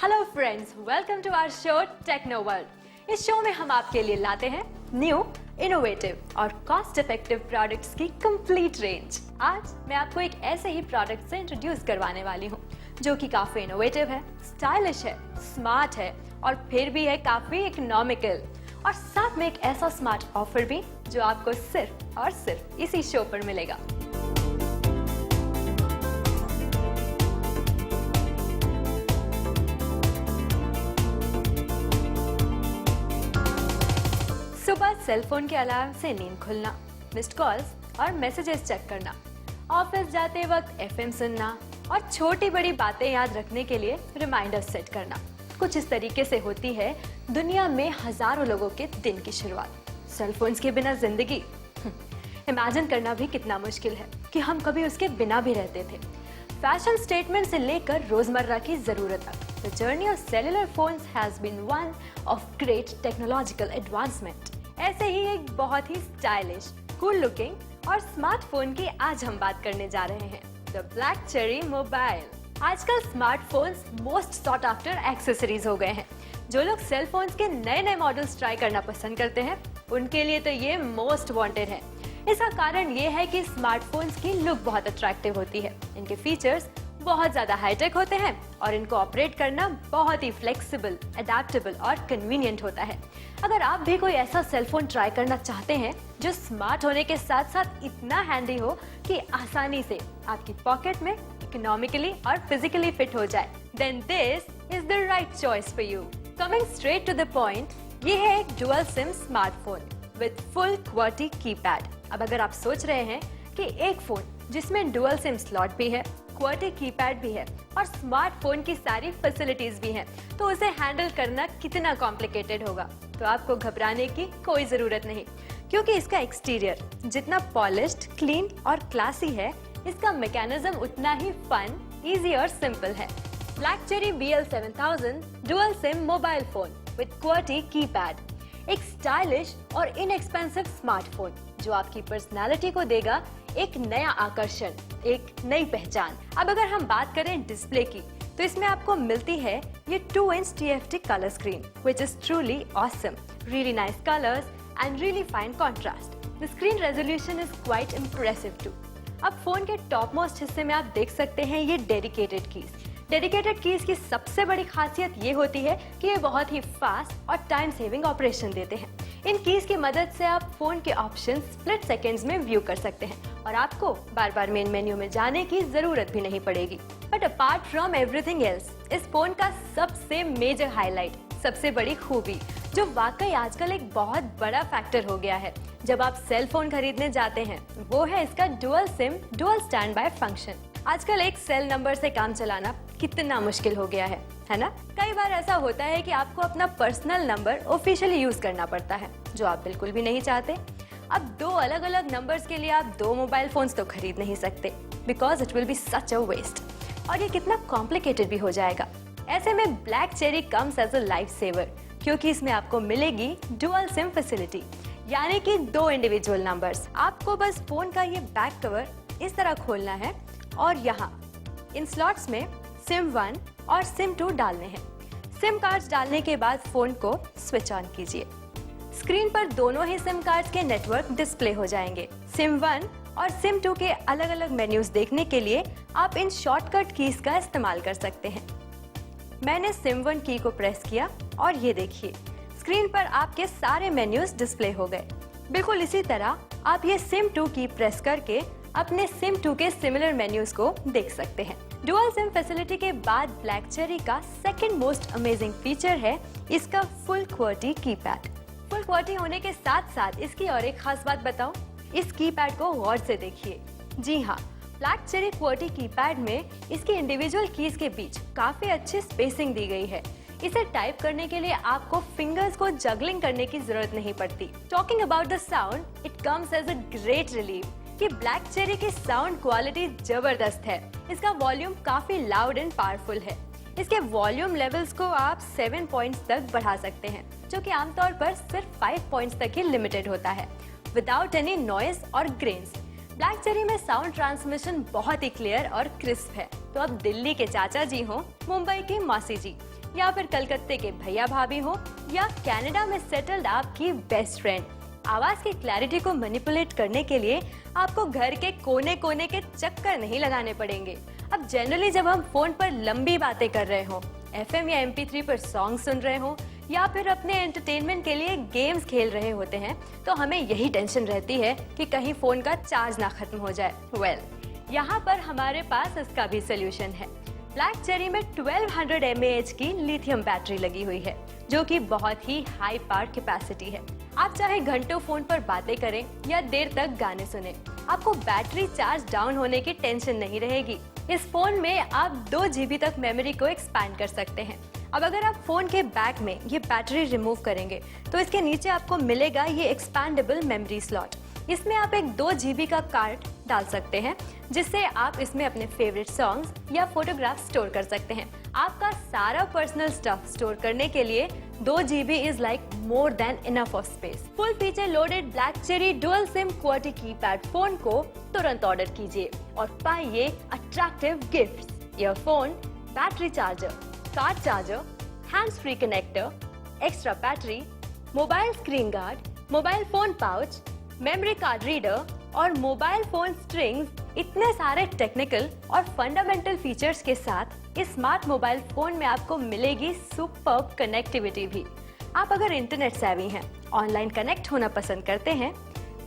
Hello friends, welcome to our show Techno World. इस show में हम आपके लिए लाते हैं न्यू, इनोवेटिव और कॉस्ट इफेक्टिव प्रोडक्ट्स की कंप्लीट रेंज। आज मैं आपको एक ऐसे ही प्रोडक्ट से इंट्रोड्यूस करवाने वाली हूँ जो कि काफी इनोवेटिव है, स्टाइलिश है, स्मार्ट है और फिर भी है काफी इकोनॉमिकल, और साथ में एक ऐसा स्मार्ट ऑफर भी जो आपको सिर्फ और सिर्फ इसी शो पर मिलेगा। सुबह सेलफोन के अलार्म से नींद खुलना, मिस्ड कॉल्स और मैसेजेस चेक करना, ऑफिस जाते वक्त एफएम सुनना और छोटी बड़ी बातें याद रखने के लिए रिमाइंडर सेट करना, कुछ इस तरीके से होती है दुनिया में हजारों लोगों के दिन की शुरुआत। सेलफोन्स के बिना जिंदगी इमेजिन करना भी कितना मुश्किल है कि हम कभी उसके बिना भी रहते थे। फैशन स्टेटमेंट से लेकर रोजमर्रा की जरूरत तक, the journey of cellular phones has been one of great technological advancement. ऐसे ही एक बहुत ही स्टाइलिश, कूल लुकिंग और स्मार्टफोन की आज हम बात करने जा रहे हैं, द ब्लैकचेरी मोबाइल। आजकल smartphones most sought after accessories हो गए हैं। जो लोग सेल फोन्स के नए नए मॉडल्स ट्राई करना पसंद करते हैं, उनके लिए तो ये मोस्ट वांटेड है। इसका कारण ये है कि स्मार्टफोन्स की लुक बहुत अट्रैक्टिव होती है, इनके फीचर्स बहुत ज्यादा हाईटेक होते हैं और इनको ऑपरेट करना बहुत ही फ्लेक्सिबल, अडेप्टेबल और कन्वीनियंट होता है। अगर आप भी कोई ऐसा सेलफोन ट्राई करना चाहते हैं जो स्मार्ट होने के साथ साथ इतना हैंडी हो कि आसानी से आपकी पॉकेट में इकोनॉमिकली और फिजिकली फिट हो जाए, then this is the right choice for you. Coming straight to the point, ये है एक dual SIM smartphone with full QWERTY keypad. अब अगर आप सोच रहे हैं कि एक फोन जिसमें डुअल सिम स्लॉट भी है, क्वार्टी कीपैड भी है और स्मार्टफोन की सारी फैसिलिटीज भी हैं, तो उसे हैंडल करना कितना कॉम्प्लिकेटेड होगा, तो आपको घबराने की कोई जरूरत नहीं, क्योंकि इसका एक्सटीरियर जितना पॉलिश्ड, क्लीन और क्लासी है, इसका मैकेनिज्म उतना ही फन, इजी और सिंपल है। ब्लैकचेरी BL7000 dual SIM mobile phone with Corti keypad, एक स्टाइलिश और इनएक्सपेंसिव स्मार्टफोन जो आपकी पर्सनालिटी को देगा एक नया आकर्षण, एक नई पहचान। अब अगर हम बात करें डिस्प्ले की, तो इसमें आपको मिलती है ये 2-inch TFT colour screen which is truly awesome, really nice colors and really fine contrast. The screen resolution is quite impressive too. अब फोन के टॉप मोस्ट हिस्से में आप देख सकते हैं ये डेडिकेटेड कीज। डेडिकेटेड कीज की सबसे बड़ी खासियत ये होती है कि ये बहुत ही फास्ट और टाइम सेविंग ऑपरेशन देते हैं। इन कीज की मदद से आप फोन के ऑप्शन स्प्लिट सेकेंड्स में व्यू कर सकते हैं और आपको बार बार मेन मेन्यू में जाने की जरूरत भी नहीं पड़ेगी। But apart from everything else, इस फोन का सबसे मेजर हाईलाइट, सबसे बड़ी खूबी, जो वाकई आजकल एक बहुत बड़ा फैक्टर हो गया है जब आप सेल फोन खरीदने जाते हैं, वो है इसका dual SIM dual stand by function. आजकल एक सेल नंबर से काम चलाना कितना मुश्किल हो गया है ना? कई बार ऐसा होता है कि आपको अपना पर्सनल नंबर ऑफिशियली यूज करना पड़ता है, जो आप बिल्कुल भी नहीं चाहते। अब दो अलग अलग नंबर्स के लिए आप दो मोबाइल फोन्स तो खरीद नहीं सकते, because it will be such a waste, और ये कितना कॉम्प्लिकेटेड भी हो जाएगा। ऐसे में BlackCherry comes as a life saver, क्योंकि इसमें आपको मिलेगी डुअल सिम फैसिलिटी, यानी कि दो इंडिविजुअल नंबर्स। आपको बस फोन का ये बैक कवर इस तरह खोलना है और यहाँ इन स्लॉट्स में SIM1 और SIM2 डालने हैं। सिम कार्ड्स डालने के बाद फोन को स्विच ऑन कीजिए। स्क्रीन पर दोनों ही सिम कार्ड्स के नेटवर्क डिस्प्ले हो जाएंगे। SIM1 और SIM2 के अलग अलग मेन्यूज देखने के लिए आप इन शॉर्टकट कीज का इस्तेमाल कर सकते हैं। मैंने SIM1 की को प्रेस किया और ये देखिए, स्क्रीन पर आपके सारे मेन्यूज डिस्प्ले हो गए। बिल्कुल इसी तरह आप ये SIM2 की प्रेस करके अपने SIM2 के सिमिलर मेन्यूज को देख सकते हैं। डुअल सिम फैसिलिटी के बाद ब्लैकचेरी का सेकंड मोस्ट अमेजिंग फीचर है इसका full QWERTY keypad. Full Corti होने के साथ साथ इसकी और एक खास बात बताऊं, इस कीपैड को गौर से देखिए। जी हाँ, ब्लैकचेरी क्वार्टी कीपैड में इसकी इंडिविजुअल कीज के बीच काफी अच्छी स्पेसिंग दी गई है। इसे टाइप करने के लिए आपको फिंगर्स को जगलिंग करने की जरूरत नहीं पड़ती। Talking about the sound, it comes as a great relief कि ब्लैकचेरी की साउंड क्वालिटी जबरदस्त है। इसका वॉल्यूम काफी लाउड एंड पावरफुल है। इसके वॉल्यूम लेवल्स को आप 7 पॉइंट्स तक बढ़ा सकते हैं, जो कि आमतौर पर सिर्फ 5 पॉइंट्स तक ही लिमिटेड होता है, विदाउट एनी नॉइज और ग्रेन्स। ब्लैकबेरी में साउंड ट्रांसमिशन बहुत ही क्लियर और क्रिस्प है। तो अब दिल्ली के चाचा जी हो, मुंबई की मौसी जी, या फिर कलकत्ते के भैया भाभी हो, या कनाडा में सेटल्ड आपकी बेस्ट फ्रेंड, आवाज की क्लैरिटी को मैनिपुलेट करने के लिए आपको घर के कोने कोने के चक्कर नहीं लगाने पड़ेंगे। अब जनरली जब हम फोन पर लंबी बातें कर रहे हो, FM या MP3 पर सॉन्ग सुन रहे हो, या फिर अपने एंटरटेनमेंट के लिए गेम्स खेल रहे होते हैं, तो हमें यही टेंशन रहती है कि कहीं फोन का चार्ज ना खत्म हो जाए। यहाँ पर हमारे पास इसका भी सोल्यूशन है। ब्लैकबेरी में 1200 mAh की लिथियम बैटरी लगी हुई है, जो कि बहुत ही हाई पावर कैपेसिटी है। आप चाहे घंटों फोन पर बातें करें या देर तक गाने सुने, आपको बैटरी चार्ज डाउन होने की टेंशन नहीं रहेगी। इस फोन में आप 2 GB तक मेमोरी को एक्सपैंड कर सकते हैं। अब अगर आप फोन के बैक में ये बैटरी रिमूव करेंगे तो इसके नीचे आपको मिलेगा ये एक्सपैंडेबल मेमोरी स्लॉट। इसमें आप एक 2 GB का कार्ड डाल सकते हैं, जिससे आप इसमें अपने फेवरेट सॉन्ग्स या फोटोग्राफ स्टोर कर सकते हैं। आपका सारा पर्सनल स्टफ स्टोर करने के लिए 2 GB is like more than enough of space. Full feature loaded blackberry dual SIM Corti keypad phone को तुरंत ऑर्डर कीजिए और पाइए attractive gifts, earphone, battery charger, card charger, hands free connector, extra battery, mobile screen guard, mobile phone pouch, memory card reader और mobile phone strings. इतने सारे technical और fundamental features के साथ इस स्मार्ट मोबाइल फोन में आपको मिलेगी सुपर्ब कनेक्टिविटी भी। आप अगर इंटरनेट सेवी हैं, ऑनलाइन कनेक्ट होना पसंद करते हैं,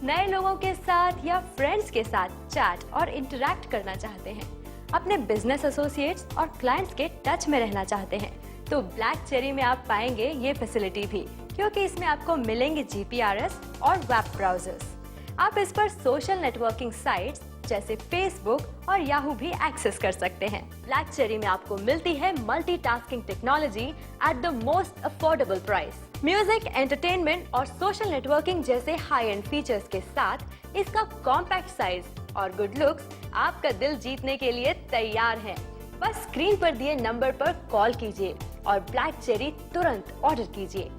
नए लोगों के साथ या फ्रेंड्स के साथ चैट और इंटरैक्ट करना चाहते हैं, अपने बिजनेस एसोसिएट्स और क्लाइंट्स के टच में रहना चाहते हैं, तो ब्लैकबेरी में आप पाएंगे ये फैसिलिटी भी, क्योंकि इसमें आपको मिलेंगे GPRS और वेब ब्राउजर्स। आप इस पर सोशल नेटवर्किंग साइट्स जैसे फेसबुक और याहू भी एक्सेस कर सकते हैं। ब्लैकबेरी में आपको मिलती है multitasking technology at the most affordable price. Music, entertainment और सोशल नेटवर्किंग जैसे हाई एंड फीचर्स के साथ इसका कॉम्पैक्ट साइज और गुड लुक्स आपका दिल जीतने के लिए तैयार है। बस स्क्रीन पर दिए नंबर पर कॉल कीजिए और ब्लैकबेरी तुरंत ऑर्डर कीजिए।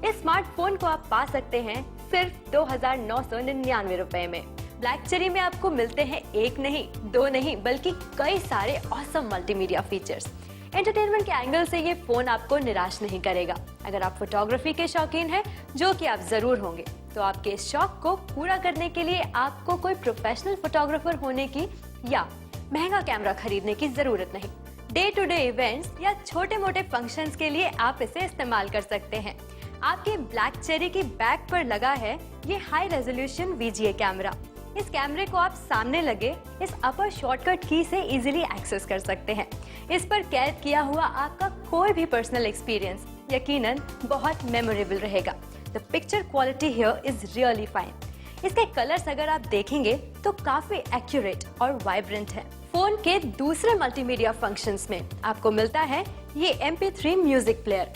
इस स्मार्टफोन को आप पा सकते हैं सिर्फ 2999 रुपए में। ब्लैकबेरी में आपको मिलते हैं 1 नहीं, 2 नहीं, बल्कि कई सारे ऑसम मल्टीमीडिया फीचर्स। एंटरटेनमेंट के एंगल से ये फोन आपको निराश नहीं करेगा। अगर आप फोटोग्राफी के शौकीन हैं, जो कि आप जरूर होंगे, तो आपके इस शौक को पूरा करने के लिए आपको कोई प्रोफेशनल फोटोग्राफर होने की या महंगा कैमरा खरीदने की जरूरत नहीं। डे टू डे इवेंट्स या छोटे मोटे फंक्शंस के लिए आप इसे इस्तेमाल कर सकते हैं। आपके ब्लैकबेरी की बैक पर लगा है ये हाई रेजोल्यूशन VGA कैमरा। इस कैमरे को आप सामने लगे इस अपर शॉर्टकट की से इजीली एक्सेस कर सकते हैं। इस पर कैद किया हुआ आपका कोई भी पर्सनल एक्सपीरियंस यकीनन बहुत मेमोरेबल रहेगा। The picture quality here is really fine. इसके कलर्स अगर आप देखेंगे तो काफी एक्यूरेट और वाइब्रेंट है। फोन के दूसरे मल्टीमीडिया फंक्शंस में आपको मिलता है ये MP3 म्यूजिक प्लेयर।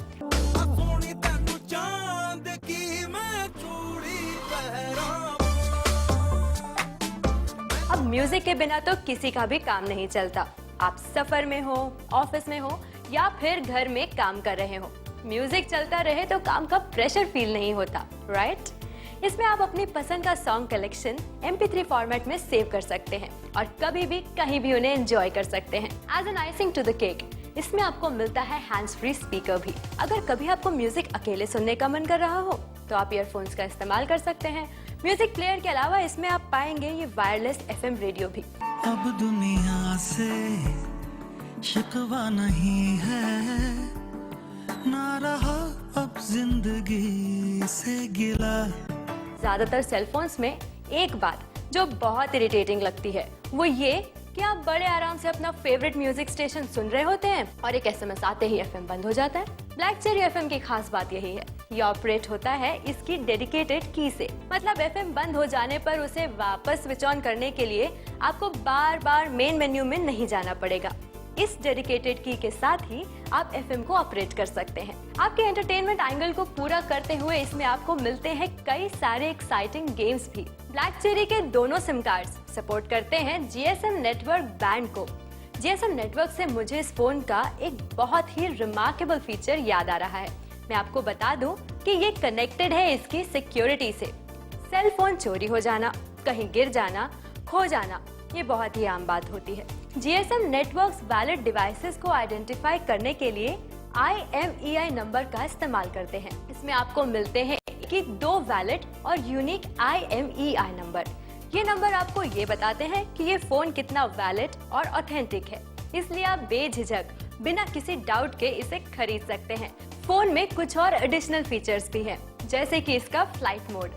अब म्यूजिक के बिना तो किसी का भी काम नहीं चलता। आप सफर में हो, ऑफिस में हो या फिर घर में काम कर रहे हो, म्यूजिक चलता रहे तो काम का प्रेशर फील नहीं होता, राइट? इसमें आप अपनी पसंद का सॉन्ग कलेक्शन MP3 फॉर्मेट में सेव कर सकते हैं और कभी भी कहीं भी उन्हें एंजॉय कर सकते हैं। As an icing to the cake, इसमें आपको मिलता है हैंड्स फ्री स्पीकर भी। अगर कभी आपको म्यूजिक अकेले सुनने का मन कर रहा हो तो आप ईयरफोन्स का इस्तेमाल कर सकते हैं। म्यूजिक प्लेयर के अलावा इसमें आप पाएंगे ये वायरलेस FM रेडियो भी। अब दुनिया से शिकवा नहीं है, ना रहा अब जिंदगी से गिला। ज्यादातर सेलफोन्स में एक बात जो बहुत इरिटेटिंग लगती है वो ये कि आप बड़े आराम से अपना फेवरेट म्यूजिक स्टेशन सुन रहे होते हैं और एक SMS आते ही FM बंद हो जाता है। ब्लैकबेरी FM की खास बात यही है, ये ऑपरेट होता है इसकी डेडिकेटेड की से। मतलब FM बंद हो जाने पर उसे वापस स्विच ऑन करने के लिए आपको बार बार मेन मेन्यू में नहीं जाना पड़ेगा। इस डेडिकेटेड की के साथ ही आप FM को ऑपरेट कर सकते हैं। आपके एंटरटेनमेंट एंगल को पूरा करते हुए इसमें आपको मिलते हैं कई सारे एक्साइटिंग गेम्स भी। ब्लैकबेरी के दोनों सिम कार्ड्स सपोर्ट करते हैं GSM नेटवर्क बैंड को। GSM नेटवर्क से मुझे इस फोन का एक बहुत ही रिमार्केबल फीचर याद आ रहा है। मैं आपको बता दूं कि ये कनेक्टेड है इसकी सिक्योरिटी से। सेल फोन चोरी हो जाना, कहीं गिर जाना, खो जाना ये बहुत ही आम बात होती है। GSM नेटवर्क्स वैलिड डिवाइसेस को आइडेंटिफाई करने के लिए IMEI नंबर का इस्तेमाल करते हैं। इसमें आपको मिलते हैं कि 2 वैलिड और यूनिक IMEI नंबर। ये नंबर आपको ये बताते हैं कि ये फोन कितना वैलिड और ऑथेंटिक है, इसलिए आप बेझिझक बिना किसी डाउट के इसे खरीद सकते हैं। फोन में कुछ और एडिशनल फीचर्स भी हैं, जैसे कि इसका फ्लाइट मोड।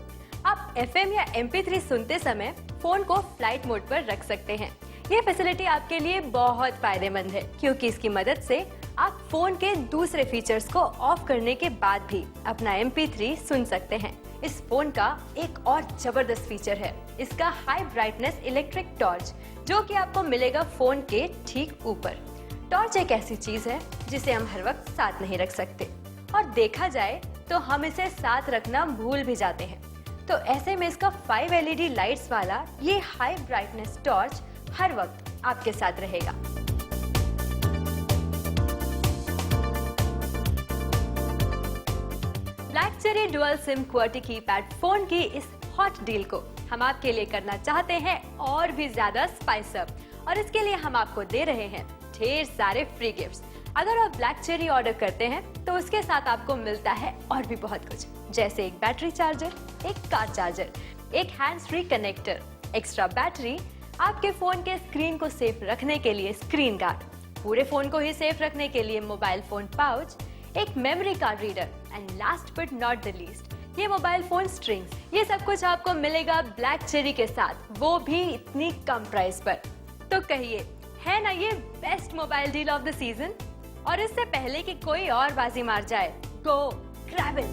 आप FM या MP3 सुनते समय फोन को फ्लाइट मोड पर रख सकते हैं। ये फैसिलिटी आपके लिए बहुत फायदेमंद है, क्योंकि इसकी मदद से आप फोन के दूसरे फीचर्स को ऑफ करने के बाद भी अपना MP3 सुन सकते हैं। इस फोन का एक और जबरदस्त फीचर है इसका हाई ब्राइटनेस इलेक्ट्रिक टॉर्च, जो कि आपको मिलेगा फोन के ठीक ऊपर। टॉर्च एक ऐसी चीज है जिसे हम हर वक्त साथ नहीं रख सकते, और देखा जाए तो हम इसे साथ रखना भूल भी जाते हैं। तो ऐसे में इसका 5 LED लाइट्स वाला ये हाई ब्राइटनेस टॉर्च हर वक्त आपके साथ रहेगा। BlackCherry dual SIM QWERTY keypad phone की इस हॉट डील को हम आपके लिए करना चाहते हैं और भी ज्यादा स्पाइस अप, और इसके लिए हम आपको दे रहे हैं ढेर सारे फ्री गिफ्ट्स। अगर आप BlackCherry ऑर्डर करते हैं तो उसके साथ आपको मिलता है और भी बहुत कुछ, जैसे एक बैटरी चार्जर, एक कार चार्जर, एक hands free connector, extra battery, आपके फोन के स्क्रीन को सेफ रखने के लिए स्क्रीन गार्ड, पूरे फोन को ही सेफ रखने के लिए मोबाइल फोन पाउच, एक memory card reader, and last but not the least ये मोबाइल फोन स्ट्रिंग्स। ये सब कुछ आपको मिलेगा BlackCherry के साथ, वो भी इतनी कम प्राइस पर। तो कहिए, है ना ये best mobile deal of the season? और इससे पहले कि कोई और बाजी मार जाए, go grab it.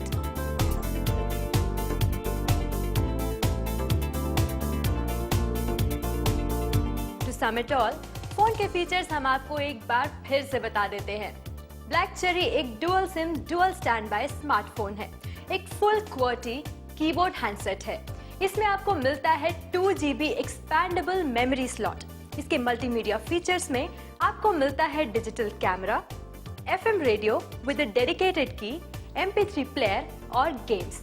To sum it all, phone के फीचर्स हम आपको एक बार फिर से बता देते हैं। BlackCherry एक dual SIM dual stand by smartphone है, एक फुल QWERTY कीबोर्ड हैंडसेट है। इसमें आपको मिलता है 2 GB एक्सपैंडेबल मेमोरी स्लॉट। इसके मल्टीमीडिया फीचर्स में आपको मिलता है digital camera, FM radio with a dedicated की, MP3 प्लेयर और गेम्स।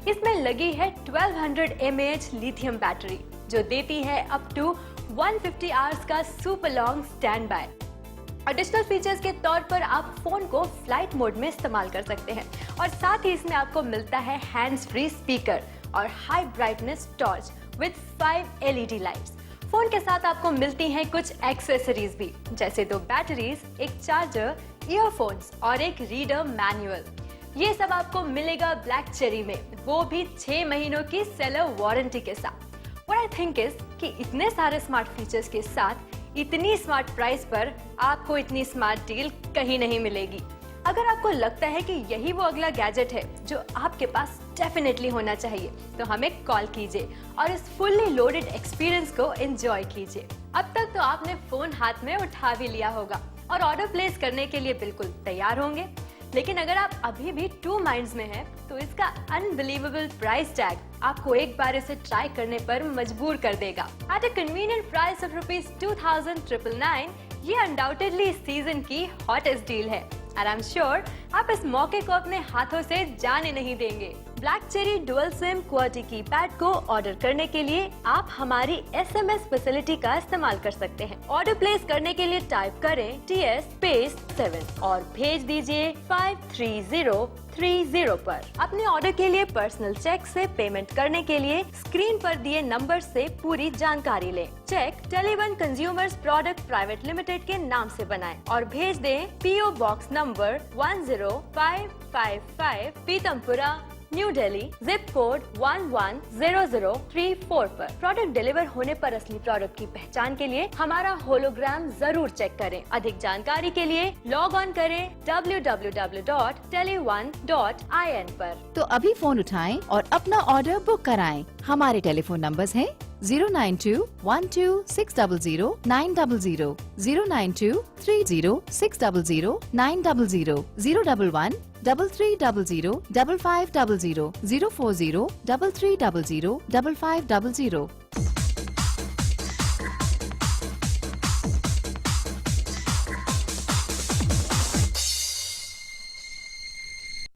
इसमें लगी है 1200 mAh लिथियम बैटरी, जो देती है अप टू 150 आवर्स का super long stand by. Additional features के तौर पर आप फोन को फ्लाइट मोड में इस्तेमाल कर सकते हैं, और साथ ही इसमें आपको मिलता है हैंड्स फ्री स्पीकर और high brightness torch with 5 LED lights. Phone के साथ आपको मिलती हैं कुछ एक्सेसरीज भी, जैसे 2 बैटरीज, एक चार्जर, ईयरफोन्स और एक रीडर मैनुअल। ये सब आपको मिलेगा BlackCherry में, वो भी 6 महीनों की सेलर वारंटी के साथ। What I think is कि इतने सारे स्मार्ट फीचर्स के साथ इतनी स्मार्ट प्राइस पर आपको इतनी स्मार्ट डील कहीं नहीं मिलेगी। अगर आपको लगता है कि यही वो अगला गैजेट है जो आपके पास डेफिनेटली होना चाहिए, तो हमें कॉल कीजिए और इस फुल्ली लोडेड एक्सपीरियंस को एंजॉय कीजिए। अब तक तो आपने फोन हाथ में उठा भी लिया होगा और ऑर्डर प्लेस करने के लिए बिल्कुल तैयार होंगे, लेकिन अगर आप अभी भी 2 माइंड्स में हैं, तो इसका अनबिलीवेबल प्राइस टैग आपको एक बार इसे ट्राई करने पर मजबूर कर देगा। At a convenient price of ₹2,999, ये अनडाउटेडली इस सीजन की हॉटेस्ट डील है, और आई एम श्योर आप इस मौके को अपने हाथों से जाने नहीं देंगे। BlackCherry dual SIM QWERTY keypad को ऑर्डर करने के लिए आप हमारी SMS फैसिलिटी का इस्तेमाल कर सकते हैं। ऑर्डर प्लेस करने के लिए टाइप करें TS-7 और भेज दीजिए 53030 पर। अपने ऑर्डर के लिए पर्सनल चेक से पेमेंट करने के लिए स्क्रीन पर दिए नंबर से पूरी जानकारी लें। Cheque Tele1 consumers product private limited के नाम से बनाएं और भेज दें PO box number 10555 Pitampura, New Delhi, zip code 110034 पर। प्रोडक्ट डिलीवर होने पर असली प्रोडक्ट की पहचान के लिए हमारा होलोग्राम जरूर चेक करें। अधिक जानकारी के लिए लॉग ऑन करें www.tele1.in पर। तो अभी फोन उठाएं और अपना ऑर्डर बुक कराएं। हमारे टेलीफोन नंबर्स हैं 092-12600-900, 092-30600-900, 011-3300-5500, 040-3300-5500।